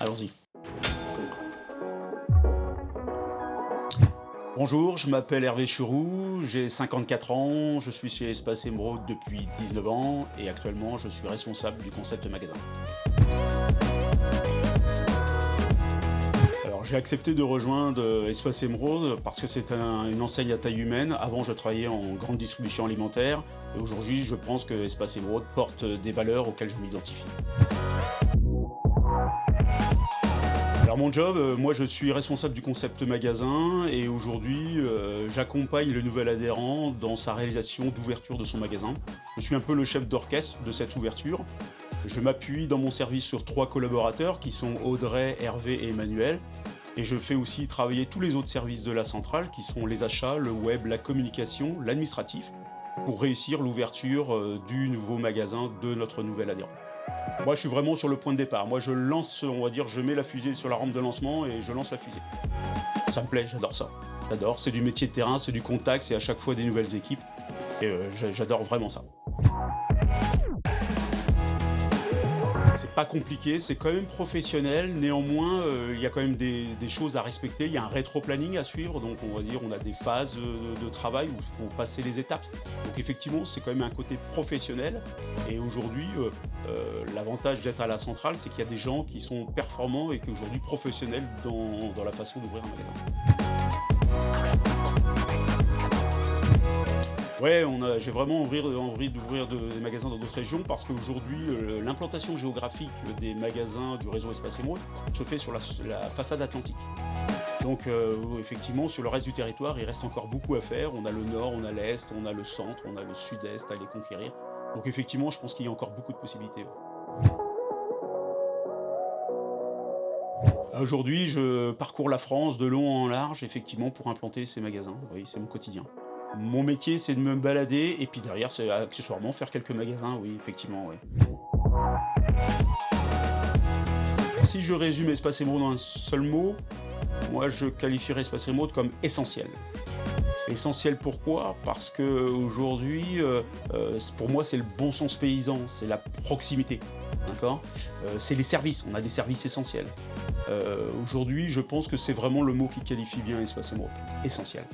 Allons-y. Bonjour, je m'appelle Hervé Churou, j'ai 54 ans, je suis chez Espace Émeraude depuis 19 ans et actuellement je suis responsable du concept magasin. Alors j'ai accepté de rejoindre Espace Émeraude parce que c'est une enseigne à taille humaine. Avant je travaillais en grande distribution alimentaire et aujourd'hui je pense que Espace Émeraude porte des valeurs auxquelles je m'identifie. Alors mon job, moi je suis responsable du concept magasin et aujourd'hui j'accompagne le nouvel adhérent dans sa réalisation d'ouverture de son magasin. Je suis un peu le chef d'orchestre de cette ouverture. Je m'appuie dans mon service sur 3 collaborateurs qui sont Audrey, Hervé et Emmanuel. Et je fais aussi travailler tous les autres services de la centrale qui sont les achats, le web, la communication, l'administratif pour réussir l'ouverture du nouveau magasin de notre nouvel adhérent. Moi, je suis vraiment sur le point de départ. Moi, je lance, on va dire, je mets la fusée sur la rampe de lancement et je lance la fusée. Ça me plaît, j'adore ça. J'adore, c'est du métier de terrain, c'est du contact, c'est à chaque fois des nouvelles équipes. Et j'adore vraiment ça. C'est pas compliqué, c'est quand même professionnel. Néanmoins, il y a quand même des choses à respecter. Il y a un rétro-planning à suivre. Donc, on va dire, on a des phases de travail où il faut passer les étapes. Donc, effectivement, c'est quand même un côté professionnel. Et aujourd'hui, l'avantage d'être à la centrale, c'est qu'il y a des gens qui sont performants et qui aujourd'hui professionnels dans la façon d'ouvrir un magasin. Ouais, j'ai vraiment envie d'ouvrir des magasins dans d'autres régions parce qu'aujourd'hui, l'implantation géographique des magasins du réseau Espace Émeraude se fait sur la façade atlantique. Donc effectivement, sur le reste du territoire, il reste encore beaucoup à faire. On a le nord, on a l'est, on a le centre, on a le sud-est à les conquérir. Donc effectivement, je pense qu'il y a encore beaucoup de possibilités. Ouais. Aujourd'hui, je parcours la France de long en large, effectivement, pour implanter ces magasins. Oui, c'est mon quotidien. Mon métier, c'est de me balader et puis derrière, c'est accessoirement faire quelques magasins, oui, effectivement, oui. Si je résume Espace Émeraude en un seul mot, moi je qualifierais Espace Émeraude comme essentiel. Essentiel pourquoi? Parce qu'aujourd'hui, pour moi, c'est le bon sens paysan, c'est la proximité, d'accord? C'est les services, on a des services essentiels. Aujourd'hui, je pense que c'est vraiment le mot qui qualifie bien Espace Émeraude, essentiel.